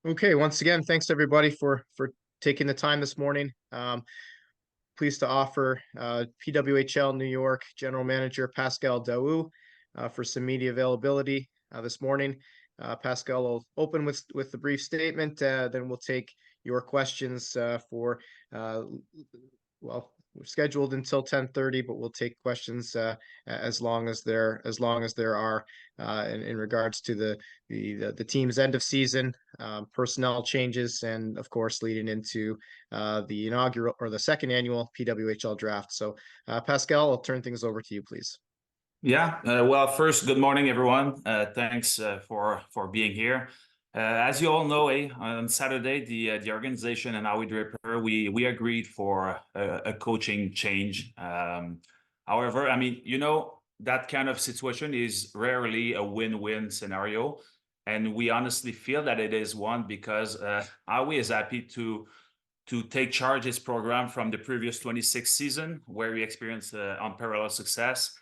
Okay, once again, thanks everybody for taking the time this morning. Pleased to offer PWHL New York General Manager Pascal Daoust for some media availability this morning. Pascal will open with the brief statement, then we'll take your questions for well, we're scheduled until 10:30, but we'll take questions as long as there are in regards to the team's end of season, personnel changes, and of course leading into the inaugural or the second annual PWHL draft. So, Pascal, I'll turn things over to you, please. Yeah, well, first, good morning, everyone. Thanks for being here. As you all know, on Saturday, the organization and Howie Draper, we agreed for a coaching change. However, I mean, that kind of situation is rarely a win-win scenario, and we honestly feel that it is one because Howie is happy to take charge his program from the previous 26 season, where he experienced unparalleled success.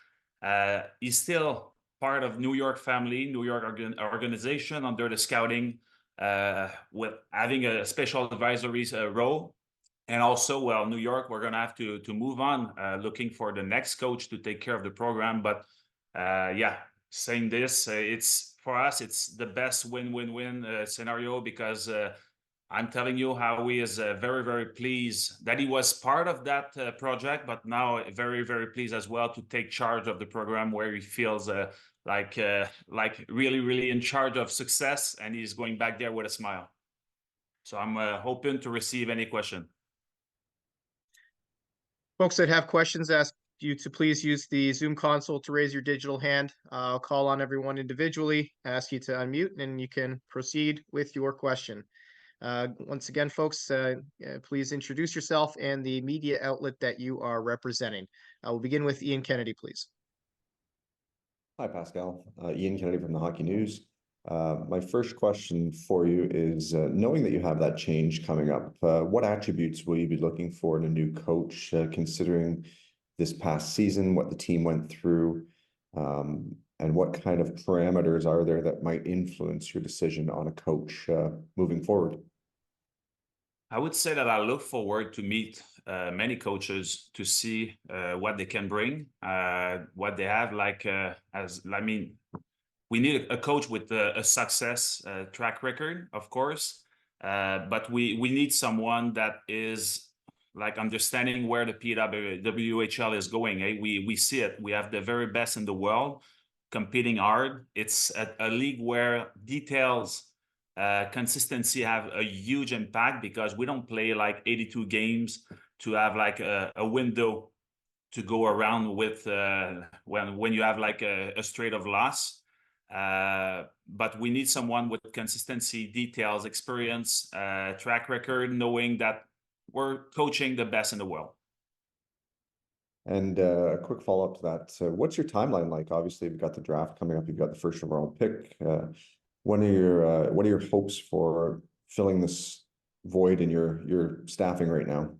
He's still part of New York family, New York organization under the scouting, with having a special advisory role. And also, well, New York, we're going to have to move on, looking for the next coach to take care of the program. But yeah, saying this, it's for us, it's the best win-win-win scenario because I'm telling you how he is very, very pleased that he was part of that project, but now very, very pleased as well to take charge of the program where he feels like really, really in charge of success, and he's going back there with a smile. So I'm hoping to receive any question. Folks that have questions, ask you to please use the Zoom console to raise your digital hand. I'll call on everyone individually, ask you to unmute, and you can proceed with your question. Once again, folks, please introduce yourself and the media outlet that you are representing. We'll begin with Ian Kennedy, please. Hi, Pascal. Ian Kennedy from the Hockey News. My first question for you is, knowing that you have that change coming up, what attributes will you be looking for in a new coach, considering this past season, what the team went through, and what kind of parameters are there that might influence your decision on a coach moving forward? I would say that I look forward to meet many coaches to see what they can bring, what they have. We need a coach with a success track record, of course, but we need someone that is like understanding where the PWHL is going. We see it. We have the very best in the world competing hard. It's a league where details, consistency have a huge impact because we don't play like 82 games to have like a window to go around with when you have like a straight of loss. But we need someone with consistency, details, experience, track record, knowing that we're coaching the best in the world. And a quick follow-up to that. What's your timeline like? Obviously, we've got the draft coming up. You've got the first overall pick. What are your hopes for filling this void in your staffing right now?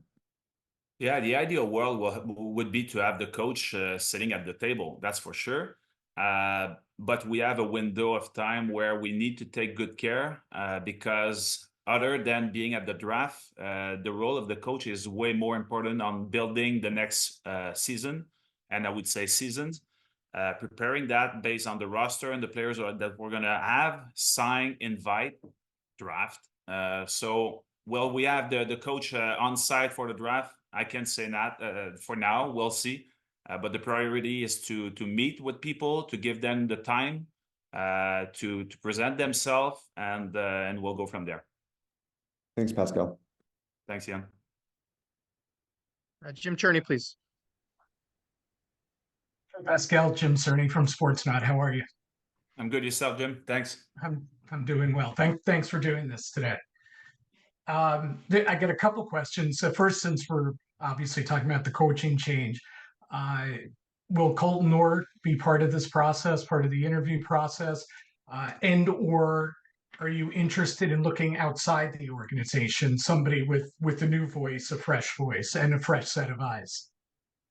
Yeah, the ideal world would be to have the coach sitting at the table. That's for sure. But we have a window of time where we need to take good care because other than being at the draft, the role of the coach is way more important on building the next season, and I would say seasons, preparing that based on the roster and the players that we're going to have, sign, invite, draft. Well, we have the coach on site for the draft. I can't say that for now. We'll see. But the priority is to meet with people, to give them the time to present themselves, and we'll go from there. Thanks, Pascal. Thanks, Ian. Jim Cherney, please. Pascal, Jim Cerny from Sportsnet. How are you? I'm good. Yourself, Jim? Thanks. I'm doing well. Thanks for doing this today. I got a couple questions. First, since we're obviously talking about the coaching change, will Colton Orr be part of this process, part of the interview process, or are you interested in looking outside the organization, somebody with a new voice, a fresh voice, and a fresh set of eyes?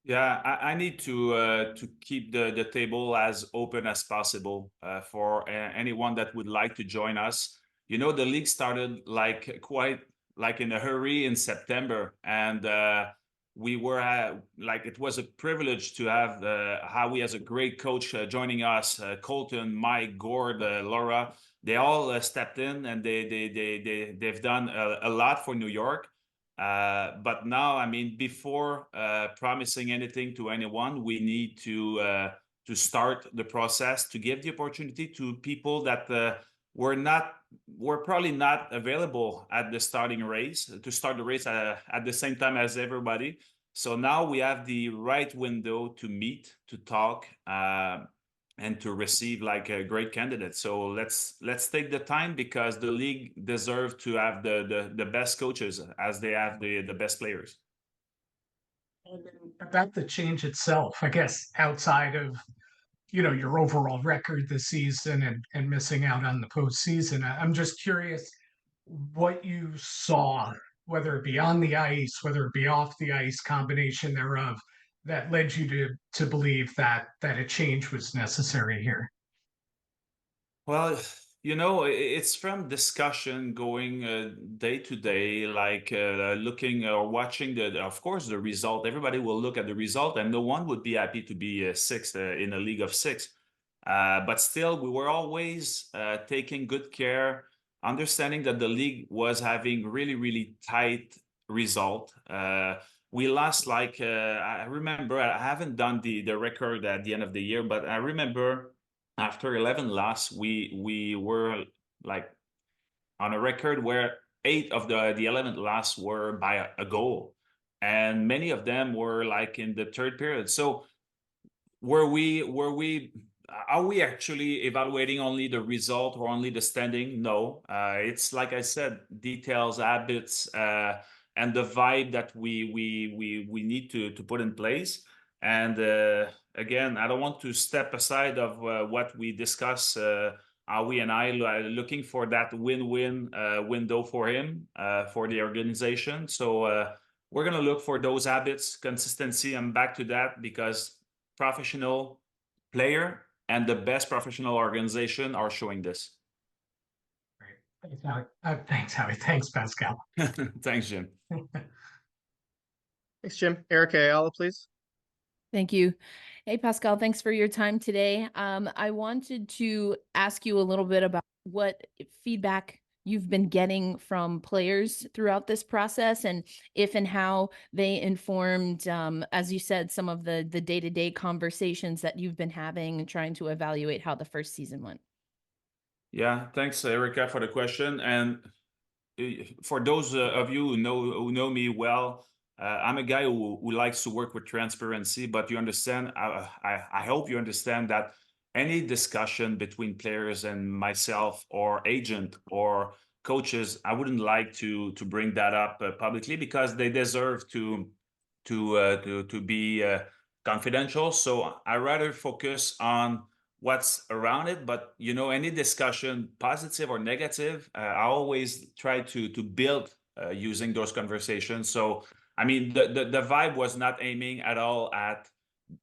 Yeah, I need to keep the table as open as possible for anyone that would like to join us. you know, the league started like quite like in a hurry in September, and we were like, it was a privilege to have Howie as a great coach joining us. Colton, Mike, Gord, Laura, they all stepped in, and they've done a lot for New York. But now, I mean, before promising anything to anyone, we need to start the process, to give the opportunity to people that were probably not available at the starting race, to start the race at the same time as everybody. So now we have the right window to meet, to talk, and to receive like a great candidate. So let's take the time, because the league deserves to have the best coaches as they have the best players. And then about the change itself, I guess, outside of your overall record this season and missing out on the postseason. I'm just curious what you saw, whether it be on the ice, whether it be off the ice, combination thereof, that led you to believe that a change was necessary here. Well, you know, it's from discussion going day to day, like looking or watching of course, the result. Everybody will look at the result, and no one would be happy to be sixth in a league of six. But still, we were always taking good care, understanding that the league was having really, really tight result. We lost like, I remember, I haven't done the record at the end of the year, but I remember after 11 losses, we were like on a record where 8 of the 11 losses were by a goal, and many of them were like in the third period. So are we actually evaluating only the result or only the standing? No, it's like I said, details, habits, and the vibe that we need to put in place. And again, I don't want to step aside of what we discuss. Howie and I looking for that win-win window for him, for the organization. So we're gonna look for those habits, consistency. I'm back to that, because professional player and the best professional organization are showing this. Great. Thanks, Howie. Thanks, Howie. Thanks, Pascal. Thanks, Jim. Thanks, Jim. Erica Ayala, please. Thank you. Hey, Pascal, thanks for your time today. I wanted to ask you a little bit about what feedback you've been getting from players throughout this process, and if and how they informed, as you said, some of the day-to-day conversations that you've been having and trying to evaluate how the first season went. Yeah, thanks, Erica, for the question. And for those of you who know me well, I'm a guy who likes to work with transparency, but you understand, I hope you understand that any discussion between players and myself or agent or coaches, I wouldn't like to bring that up publicly, because they deserve to be confidential. So I rather focus on what's around it. But you know, any discussion, positive or negative, I always try to build using those conversations. So I mean, the vibe was not aiming at all at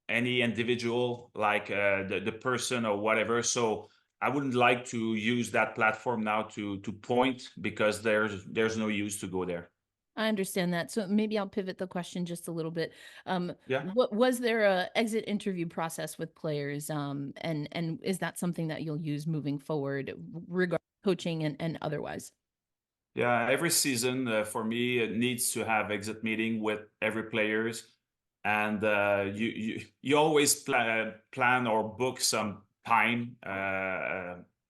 any individual, like the person or whatever. So I wouldn't like to use that platform now to point, because there's no use to go there. I understand that. So maybe I'll pivot the question just a little bit. Yeah. What was there a exit interview process with players? And is that something that you'll use moving forward, regarding coaching and otherwise? Yeah, every season for me, it needs to have exit meeting with every players, and you always plan or book some time,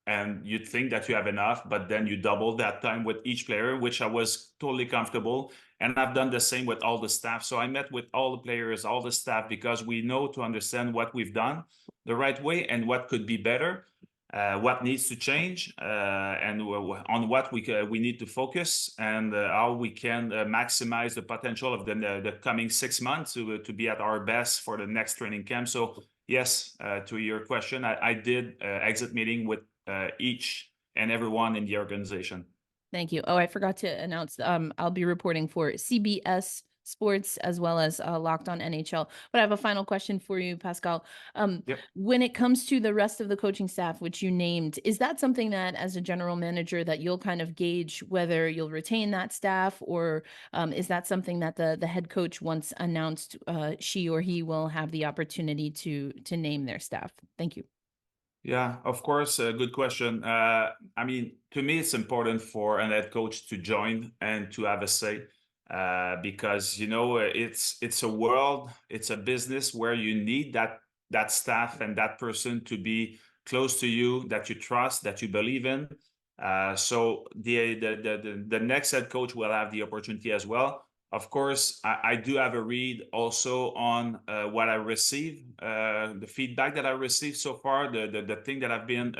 and you think that you have enough, but then you double that time with each player, which I was totally comfortable. And I've done the same with all the staff. So I met with all the players, all the staff, because we know to understand what we've done the right way and what could be better. What needs to change, and on what we need to focus, and how we can maximize the potential of the coming 6 months to be at our best for the next training camp. So yes, to your question, I did exit meeting with each and everyone in the organization. Thank you. Oh, I forgot to announce, I'll be reporting for CBS Sports as well as Locked On NHL. But I have a final question for you, Pascal. Yep. When it comes to the rest of the coaching staff, which you named, is that something that as a general manager that you'll kind of gauge whether you'll retain that staff, or is that something that the head coach once announced she or he will have the opportunity to name their staff? Thank you. Yeah, of course. Good question. I mean, to me, it's important for an head coach to join and to have a say, because it's a world, it's a business where you need that staff and that person to be close to you, that you trust, that you believe in. So the next head coach will have the opportunity as well. Of course, I do have a read also on what I received, the feedback that I received so far, the thing that I've been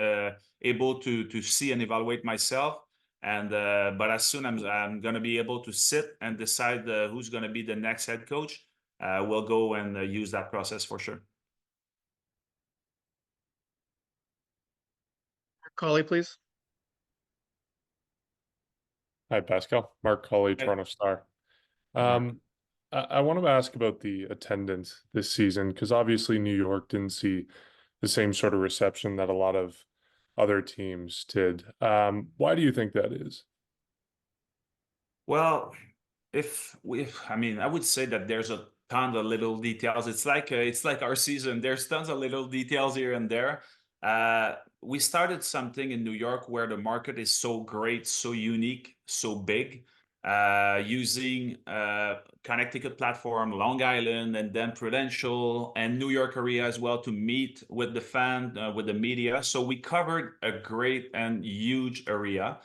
able to see and evaluate myself. And but as soon as I'm going to be able to sit and decide who's going to be the next head coach, we'll go and use that process for sure. Colley, please. Hi, Pascal. Mark Colley, Hey. Toronto Star. Mark. I want to ask about the attendance this season, because obviously New York didn't see the same sort of reception that a lot of other teams did. Why do you think that is? Well, I mean, I would say that there's a ton of little details. It's like our season. There's tons of little details here and there. We started something in New York where the market is so great, so unique, so big, using Connecticut platform, Long Island, and then Prudential and New York area as well to meet with the fan, with the media. So we covered a great and huge area.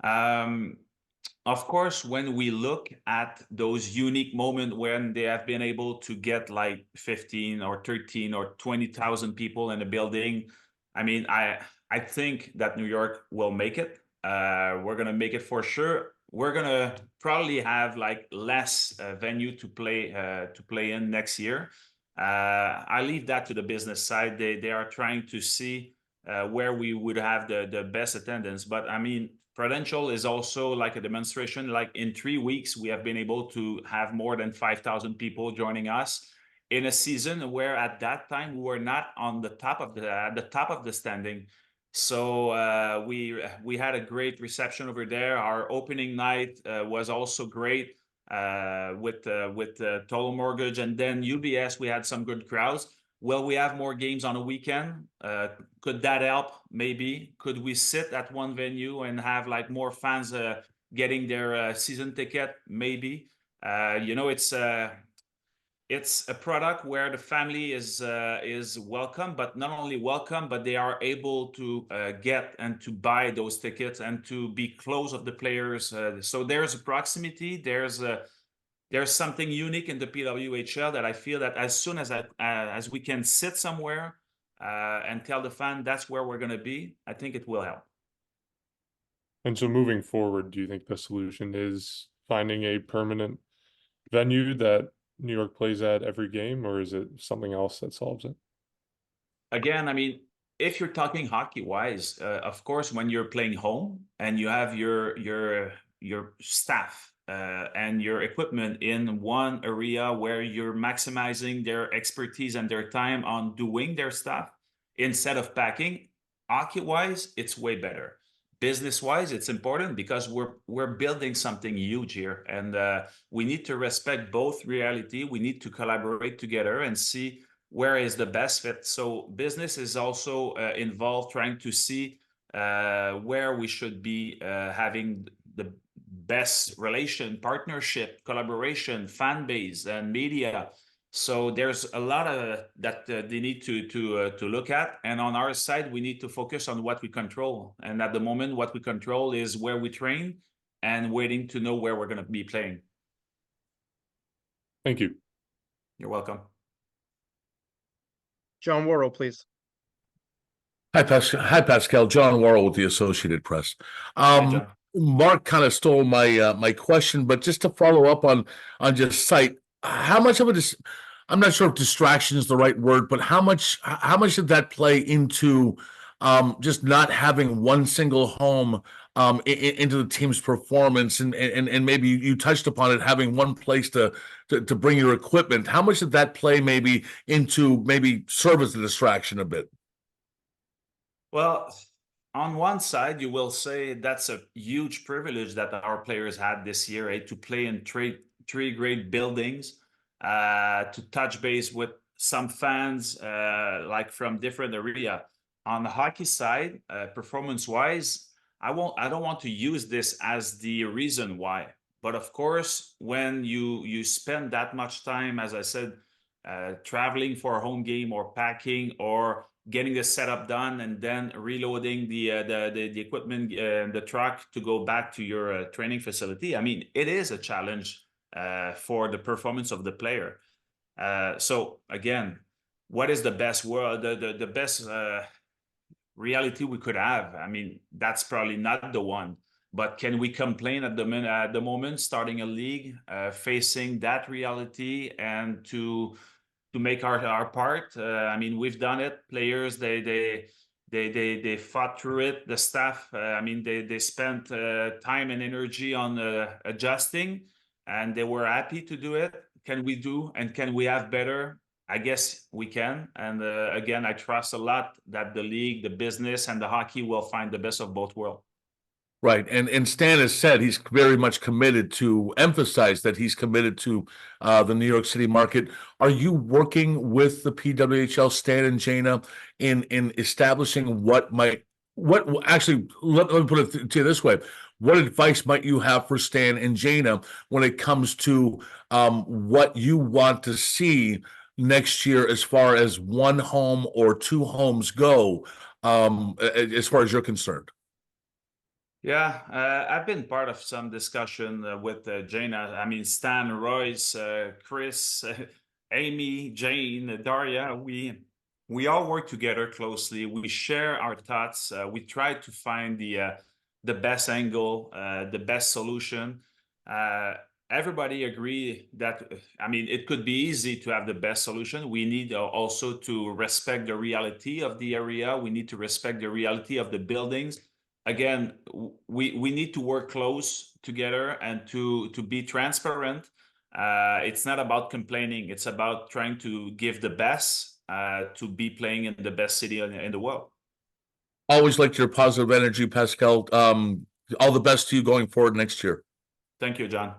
Of course, when we look at those unique moments when they have been able to get like 15 or 13 or 20,000 people in a building, I mean, I think that New York will make it. We're gonna make it for sure. We're gonna probably have like less venue to play in next year. I leave that to the business side. They are trying to see where we would have the best attendance. But I mean, Prudential is also like a demonstration. Like in 3 weeks, we have been able to have more than 5,000 people joining us in a season where at that time we were not on the top of the standing. So we had a great reception over there. Our opening night was also great with Total Mortgage, and then UBS. We had some good crowds. Will we have more games on a weekend? Could that help? Maybe. Could we sit at one venue and have like more fans getting their season ticket? Maybe. It's a product where the family is welcome, but not only welcome, but they are able to get and to buy those tickets and to be close of the players. So there's a proximity. There's something unique in the PWHL that I feel that as soon as we can sit somewhere and tell the fan that's where we're going to be, I think it will help. And so moving forward, do you think the solution is finding a permanent venue that New York plays at every game, or is it something else that solves it? Again, I mean, if you're talking hockey-wise, of course, when you're playing home and you have your staff and your equipment in one area where you're maximizing their expertise and their time on doing their stuff instead of packing, hockey-wise, it's way better. Business-wise, it's important because we're building something huge here, and we need to respect both reality. We need to collaborate together and see where is the best fit. So business is also involved trying to see where we should be having the best relation, partnership, collaboration, fan base, and media. So there's a lot of that they need to look at. And on our side, we need to focus on what we control. And at the moment, what we control is where we train and waiting to know where we're going to be playing. Thank you. You're welcome. John Worrell, please. Hi, Pascal. Hi, Pascal. John Worrell with the Associated Press. Hi, John. Mark kind of stole my my question, but just to follow up on just site, how much of it is? I'm not sure if distraction is the right word, but how much did that play into just not having one single home into the team's performance, and maybe you touched upon it, having one place to bring your equipment. How much did that play maybe into maybe serve as a distraction a bit? Well, on one side, you will say that's a huge privilege that our players had this year, to play in three great buildings, to touch base with some fans, like from different area. On the hockey side, performance-wise, I don't want to use this as the reason why. But of course, when you spend that much time, as I said, traveling for a home game or packing or getting the setup done and then reloading the equipment, the truck to go back to your training facility. I mean, it is a challenge for the performance of the player. So again, what is the best the best reality we could have? I mean, that's probably not the one. But can we complain at the moment starting a league, facing that reality and to make our part? I mean, we've done it. Players, they fought through it. The staff, I mean, they spent time and energy on adjusting, and they were happy to do it. Can we have better? I guess we can. And again, I trust a lot that the league, the business, and the hockey will find the best of both worlds. Right. And Stan has said he's very much committed to emphasize that he's committed to the New York City market. Are you working with the PWHL, Stan and Jana, in establishing what actually, let me put it to you this way. What advice might you have for Stan and Jana when it comes to what you want to see next year as far as one home or two homes go, as far as you're concerned? Yeah, I've been part of some discussion with Jana. I mean, Stan, Royce, Chris, Amy, Jane, Daria. We all work together closely. We share our thoughts. We try to find the best angle, the best solution. Everybody agree that, I mean, it could be easy to have the best solution. We need also to respect the reality of the area. We need to respect the reality of the buildings. Again, we need to work close together and to be transparent. It's not about complaining. It's about trying to give the best to be playing in the best city in the world. Always liked your positive energy, Pascal. All the best to you going forward next year. Thank you, John.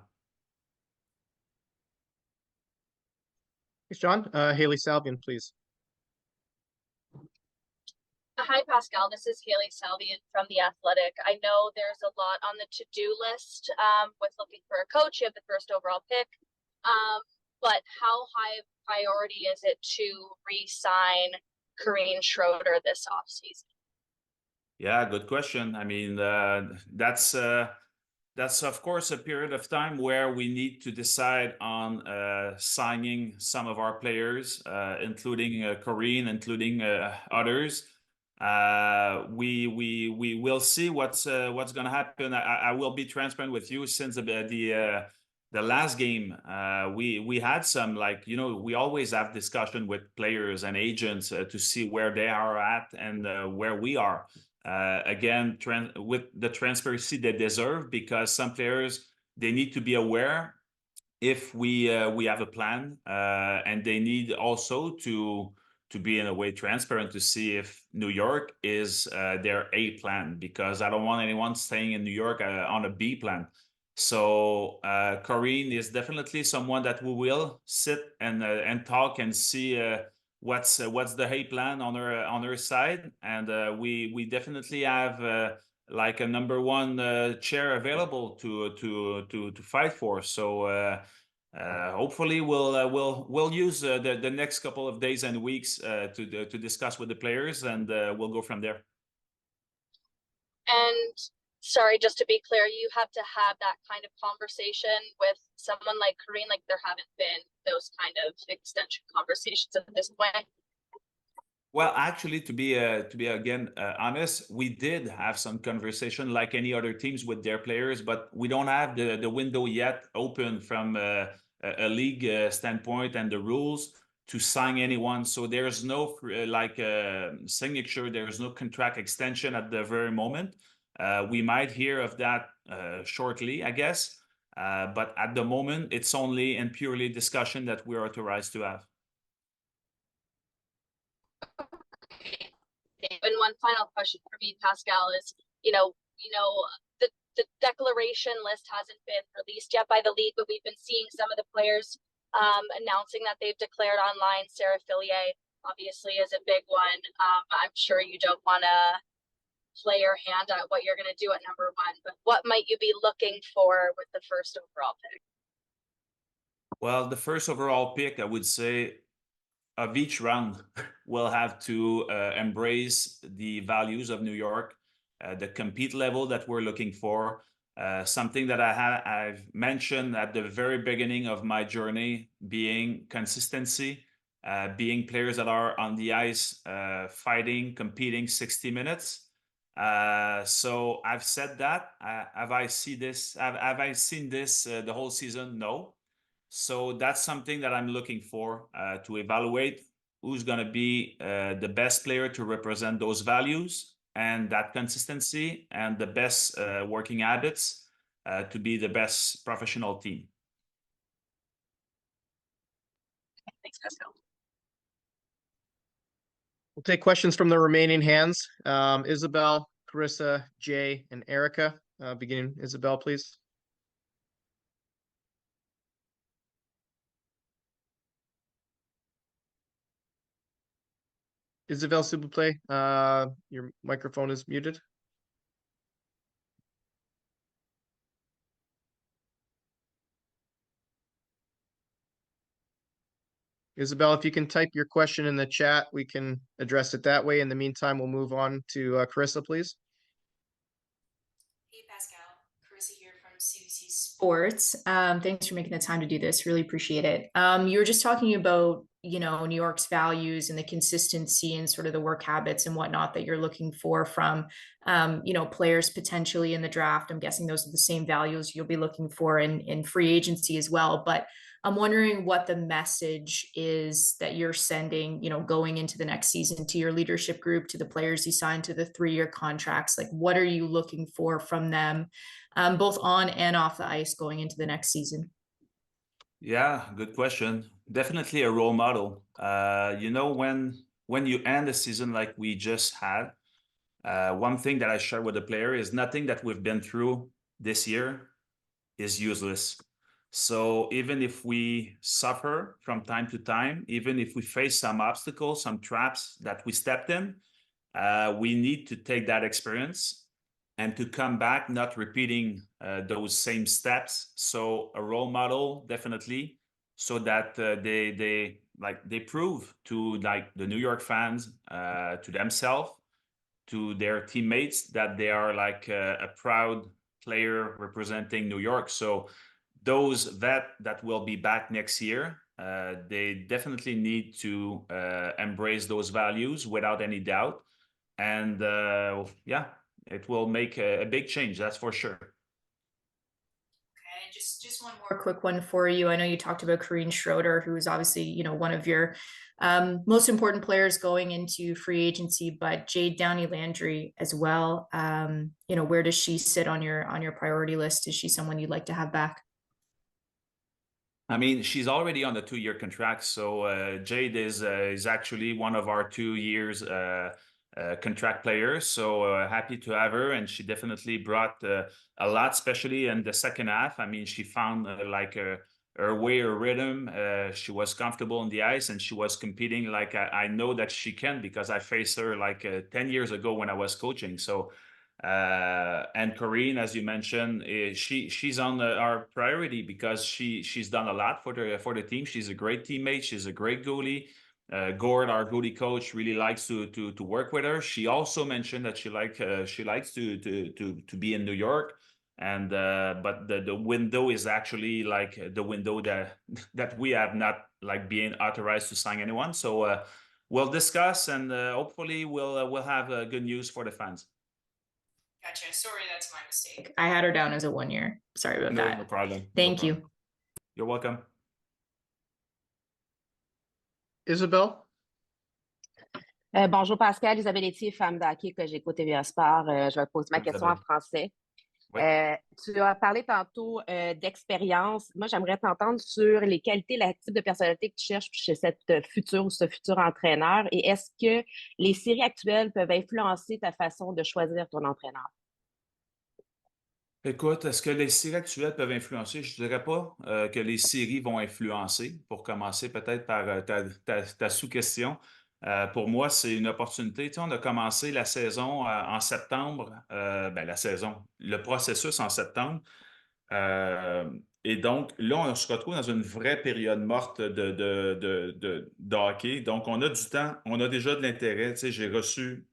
Thanks, John. Haley Salvian, please. Hi, Pascal. This is Haley Salvian from The Athletic. I know there's a lot on the to-do list with looking for a coach. You have the first overall pick. But how high priority is it to re-sign Corinne Schroeder this offseason? Yeah, good question. I mean, that's of course a period of time where we need to decide on signing some of our players, including Corinne, including others. We will see what's going to happen. I will be transparent with you. Since the last game, we had some, like, you know, we always have discussion with players and agents to see where they are at and where we are. Again, with the transparency they deserve, because some players, they need to be aware if we have a plan, and they need also to be in a way transparent to see if New York is their A plan, because I don't want anyone staying in New York on a B plan. So Corinne is definitely someone that we will sit and talk and see what's the A plan on her side, and we definitely have like a number one chair available to fight for. So hopefully we'll use the next couple of days and weeks to discuss with the players, and we'll go from there. And sorry, just to be clear, you have to have that kind of conversation with someone like Corinne. Like, there haven't been those kind of extension conversations at this point. Well, actually, to be again honest, we did have some conversation like any other teams with their players, but we don't have the window yet open from a league standpoint and the rules. to sign anyone. So there's no signature, there's no contract extension at the very moment. We might hear of that shortly, I guess. But at the moment, it's only and purely discussion that we're authorized to have. And one final question for me, Pascal, is the declaration list hasn't been released yet by the league, but we've been seeing some of the players announcing that they've declared online. Sarah Fillier obviously is a big one. I'm sure you don't want to play your hand at what you're going to do at number 1, but what might you be looking for with the first overall pick? Well, the first overall pick, I would say, of each round will have to embrace the values of New York, the compete level that we're looking for. Something that I've mentioned at the very beginning of my journey being consistency, being players that are on the ice, fighting, competing 60 minutes. So I've said that. Have I seen this the whole season? No. So that's something that I'm looking for to evaluate who's going to be the best player to represent those values and that consistency and the best working habits to be the best professional team. Thanks, Pascal. We'll take questions from the remaining hands. Isabel, Carissa, Jay, and Erica. Beginning, Isabel, please. Isabel, s'il vous plaît. Your microphone is muted. Isabel, if you can type your question in the chat, we can address it that way. In the meantime, we'll move on to Carissa, please. Hey, Pascal. Carissa here from CBC Sports. Thanks for making the time to do this. Really appreciate it. You were just talking about, New York's values and the consistency and sort of the work habits and whatnot that you're looking for from, players potentially in the draft. I'm guessing those are the same values you'll be looking for in free agency as well. But I'm wondering what the message is that you're sending, going into the next season to your leadership group, to the players you signed to the 3-year contracts. Like, what are you looking for from them, both on and off the ice going into the next season? Yeah, good question. Definitely a role model. When you end a season like we just had, one thing that I share with the player is nothing that we've been through this year is useless. So even if we suffer from time to time, even if we face some obstacles, some traps that we stepped in, we need to take that experience and to come back, not repeating those same steps. So a role model, definitely, so that they prove to the New York fans, to themselves, to their teammates, that they are a proud player representing New York. So those that will be back next year, they definitely need to embrace those values without any doubt. And it will make a big change, that's for sure. Okay, just one more quick one for you. I know you talked about Corrine Schroeder, who is obviously, one of your most important players going into free agency, but Jade Downey Landry as well. Where does she sit on your priority list? Is she someone you'd like to have back? I mean, she's already on the 2-year contract. So Jade is actually one of our 2 years contract players. So happy to have her. And she definitely brought a lot, especially in the second half. I mean, she found her way, her rhythm. She was comfortable on the ice and she was competing like I know that she can, because I faced her 10 years ago when I was coaching. So and Corrine, as you mentioned, she's on our priority because she's done a lot for the team. She's a great teammate. She's a great goalie. Gord, our goalie coach, really likes to work with her. She also mentioned that she likes to be in New York, and but the window is actually the window that we have not being authorized to sign anyone. So we'll discuss, and hopefully we'll have good news for the fans. Gotcha. Sorry, that's my mistake. I had her down as a 1 year. Sorry about that. No problem. Thank you. You're welcome. Isabel? Bonjour Pascal, Isabelle Etier, femme d'hockey que j'écoute TVA Sport. Je vais poser ma question en Isabelle. français. Oui. Tu as parlé tantôt d'expérience. Moi, j'aimerais t'entendre sur les qualités, le type de personnalité que tu cherches chez cette future ou ce futur entraîneur. Et est-ce que les séries actuelles peuvent influencer ta façon de choisir ton entraîneur? Écoute, est-ce que les séries actuelles peuvent influencer? Je ne dirais pas que les séries vont influencer. Pour commencer, peut-être par ta sous-question. Pour moi, c'est une opportunité. Tu sais, on a commencé la saison en septembre, le processus en septembre. Et donc, là, on se retrouve dans une vraie période morte de hockey. Donc, on a du temps, on a déjà de l'intérêt. Tu sais, j'ai reçu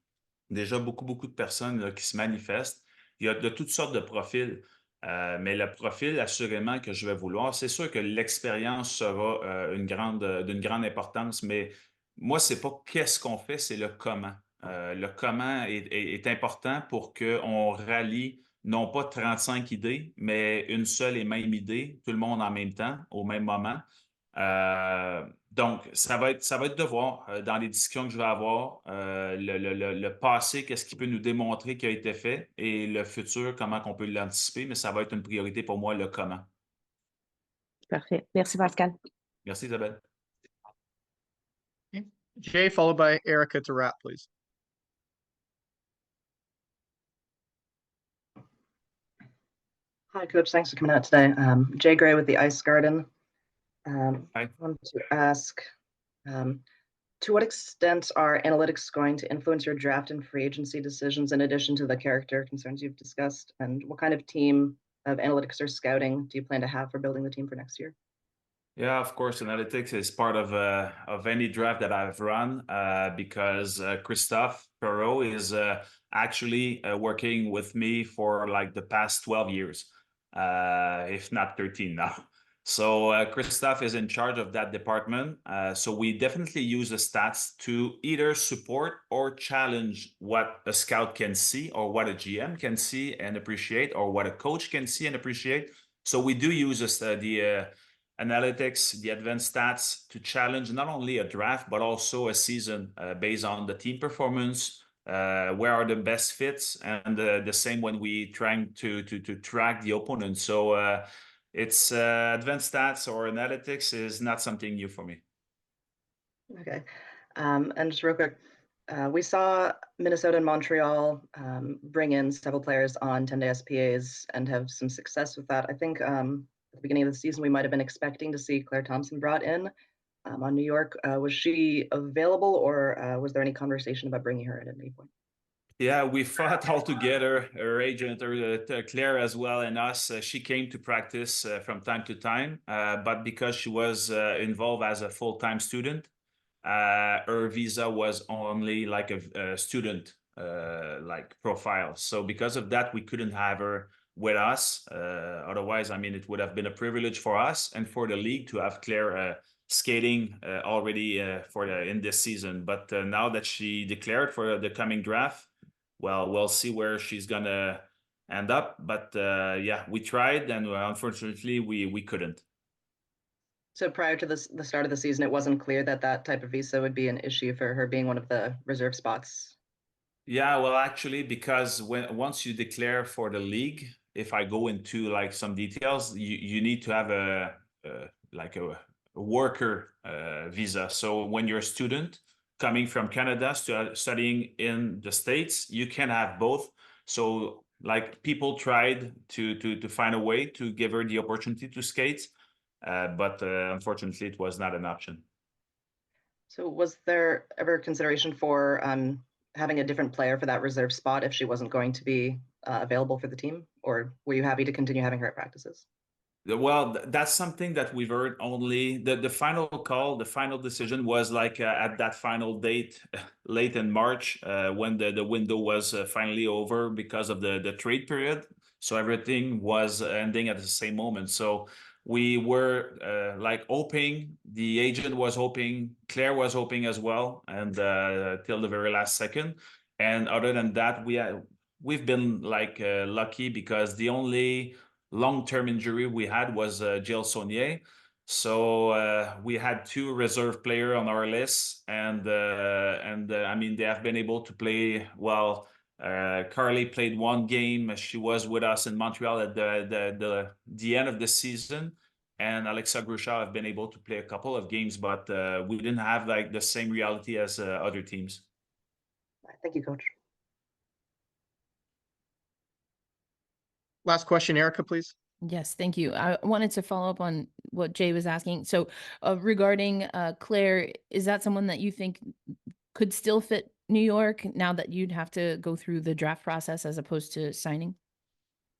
déjà beaucoup de personnes là, qui se manifestent. Il y a de toutes sortes de profils. Mais le profil, assurément, que je vais vouloir, c'est sûr que l'expérience sera d'une grande importance, mais moi, c'est pas qu'est-ce qu'on fait, c'est le comment. Le comment est important pour qu'on rallie non pas 35 idées, mais une seule et même idée, tout le monde en même temps, au même moment. Donc, ça va être de voir dans les discussions que je vais avoir le passé, qu'est-ce qui peut nous démontrer qui a été fait et le futur, comment on peut l'anticiper, mais ça va être une priorité pour moi, le comment. Parfait. Merci Pascal. Merci Isabelle. Jay, followed by Erica to wrap, please. Hi, Coach. Thanks for coming out today. Jay Gray with the Ice Garden. Hi. I wanted to ask, to what extent are analytics going to influence your draft and free agency decisions in addition to the character concerns you've discussed? And what kind of team of analytics or scouting do you plan to have for building the team for next year? Yeah, of course, analytics is part of any draft that I've run because Christophe Perrault is actually working with me for like the past 12 years, if not 13 now. So Christophe is in charge of that department. So we definitely use the stats to either support or challenge what a scout can see or what a GM can see and appreciate or what a coach can see and appreciate. So we do use the analytics, the advanced stats to challenge not only a draft, but also a season based on the team performance, where are the best fits, and the same when we trying to track the opponent. So it's advanced stats or analytics is not something new for me. Okay. And just real quick, we saw Minnesota and Montreal bring in several players on 10-day SPAs and have some success with that. I think at the beginning of the season, we might have been expecting to see Claire Thompson brought in on New York. Was she available, or was there any conversation about bringing her in at any point? Yeah, we fought all together, her agent, Claire as well, and us. She came to practice from time to time, but because she was involved as a full-time student, her visa was only like a student like profile. So because of that, we couldn't have her with us. Otherwise, I mean, it would have been a privilege for us and for the league to have Claire skating already in this season. But now that she declared for the coming draft, well, we'll see where she's gonna end up. But yeah, we tried, and unfortunately, we couldn't. So prior to the start of the season, it wasn't clear that that type of visa would be an issue for her being one of the reserve spots. Yeah, well, actually, because once you declare for the league, if I go into like some details, you need to have a worker visa. So when you're a student coming from Canada studying in the States, you can have both. So like people tried to find a way to give her the opportunity to skate, but unfortunately, it was not an option. So was there ever consideration for having a different player for that reserve spot if she wasn't going to be available for the team? Or were you happy to continue having her at practices? Well, that's something that we've heard only. The final call, the final decision was like at that final date, late in March, when the window was finally over because of the trade period. So everything was ending at the same moment. So we were like hoping, the agent was hoping, Claire was hoping as well, and till the very last second. And other than that, we've been like lucky because the only long-term injury we had was Jill Saunier. So we had 2 reserve players on our list, and I mean, they have been able to play well. Carly played 1 game. She was with us in Montreal at the end of the season, and Alexa Grusha have been able to play a couple of games, but we didn't have like the same reality as other teams. Thank you, Coach. Last question, Erica, please. Yes, thank you. I wanted to follow up on what Jay was asking. So regarding Claire, is that someone that you think could still fit New York now that you'd have to go through the draft process as opposed to signing?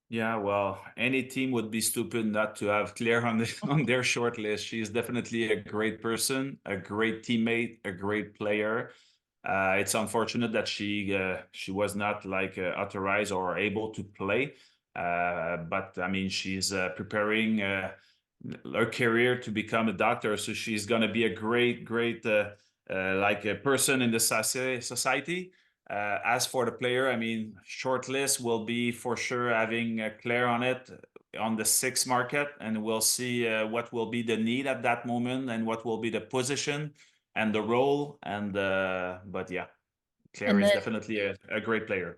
Yeah, well, any team would be stupid not to have Claire on their short list. She's definitely a great person, a great teammate, a great player. It's unfortunate that she was not like authorized or able to play. But I mean, she's preparing her career to become a doctor, so she's gonna be a great like a person in the society. As for the player, I mean, short list will be for sure having Claire on it on the 6th market, and we'll see what will be the need at that moment and what will be the position and the role. And but yeah, Claire is definitely a great player.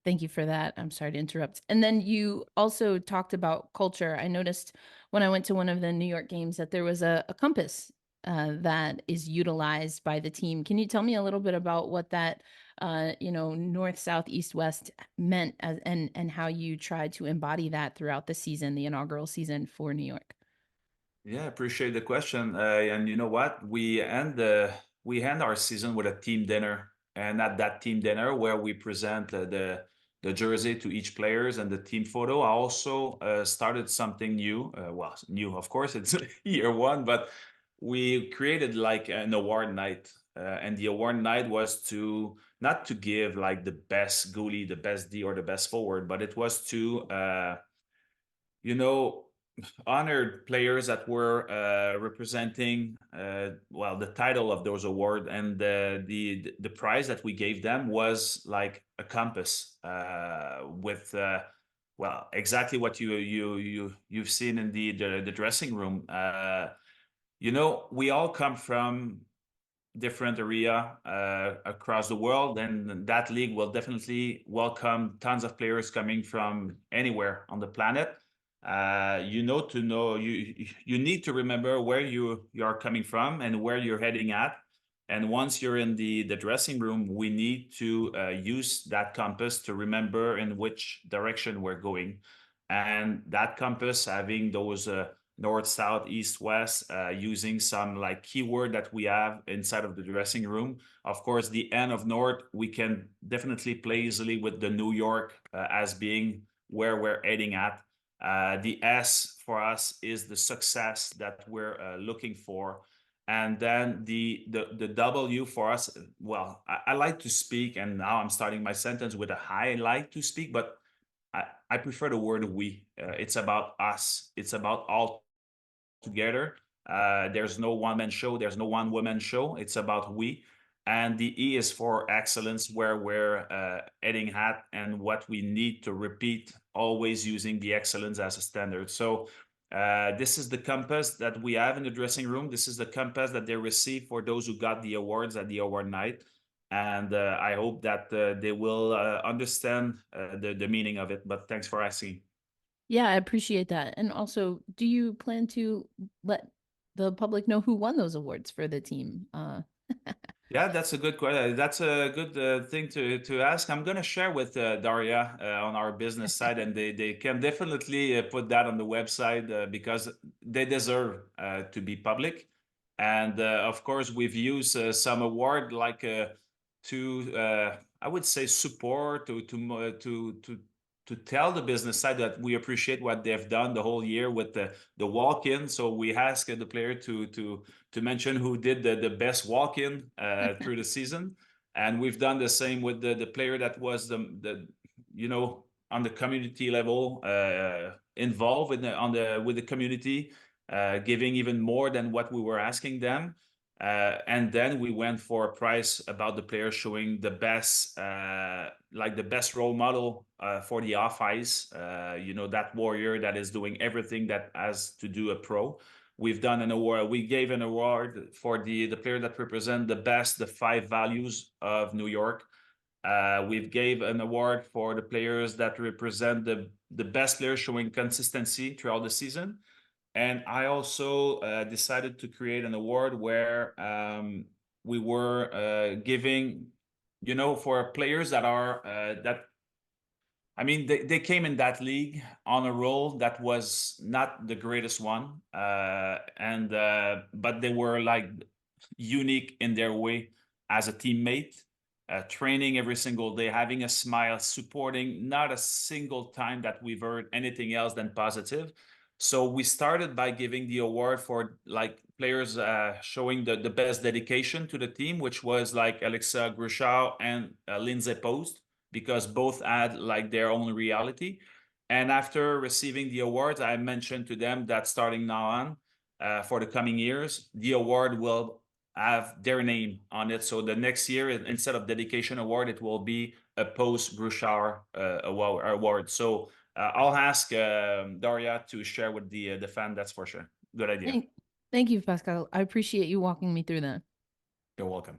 Thank you for that. I'm sorry to interrupt. And then you also talked about culture. I noticed when I went to one of the New York games that there was a compass that is utilized by the team. Can you tell me a little bit about what that, north, south, east, west meant and how you tried to embody that throughout the season, the inaugural season for New York? Yeah, appreciate the question. And you know what? We end our season with a team dinner, and at that team dinner where we present the jersey to each players and the team photo. I also started something new. Well, new, of course, it's year 1, but we created like an award night, and the award night was to not to give like the best goalie, the best D, or the best forward, but it was to honored players that were representing well, the title of those awards, and the prize that we gave them was like a compass with well, exactly what you've seen in the dressing room. We all come from different area across the world, and that league will definitely welcome tons of players coming from anywhere on the planet. You need to remember where you are coming from and where you're heading at. And once you're in the dressing room, we need to use that compass to remember in which direction we're going. And that compass, having those north, south, east, west, using some like keyword that we have inside of the dressing room. Of course, the N of North, we can definitely play easily with the New York as being where we're heading at. The S for us is the success that we're looking for. And then the W for us, well, I like to speak, and now I'm starting my sentence with a I like to speak, but I prefer the word we. It's about us. It's about all together. There's no one-man show. There's no one-woman show. It's about we. And the E is for excellence, where we're heading at and what we need to repeat, always using the excellence as a standard. So this is the compass that we have in the dressing room. This is the compass that they receive for those who got the awards at the award night. And I hope that they will understand the meaning of it. But thanks for asking. Yeah, I appreciate that. And also, do you plan to let the public know who won those awards for the team? Yeah, that's a good question. That's a good thing to ask. I'm going to share with Daria on our business side, and they can definitely put that on the website because they deserve to be public. And of course, we've used some award like to I would say support to tell the business side that we appreciate what they've done the whole year with the walk-in. So we ask the player to mention who did the best walk-in through the season, and we've done the same with the player that was the on the community level involved with the community, giving even more than what we were asking them. And then we went for a prize about the player showing the best, like the best role model for the off ice. That warrior that is doing everything that has to do a pro. we've done an award. We gave an award for the player that represent the best, the 5 values of New York. We've gave an award for the players that represent the best players showing consistency throughout the season. And I also decided to create an award where we were giving, you know, for players that are I mean, they came in that league on a role that was not the greatest one, but they were like unique in their way as a teammate, training every single day, having a smile, supporting, not a single time that we've heard anything else than positive. So we started by giving the award for like players showing the best dedication to the team, which was like Alexa Grushau and Lindsay Post, because both had like their own reality. And after receiving the awards, I mentioned to them that starting now on, for the coming years, the award will have their name on it. So the next year, instead of dedication award, it will be a post-Grushauer award. So I'll ask Daria to share with the fan, that's for sure. Good idea. Thank you, Pascal. I appreciate you walking me through that. You're welcome.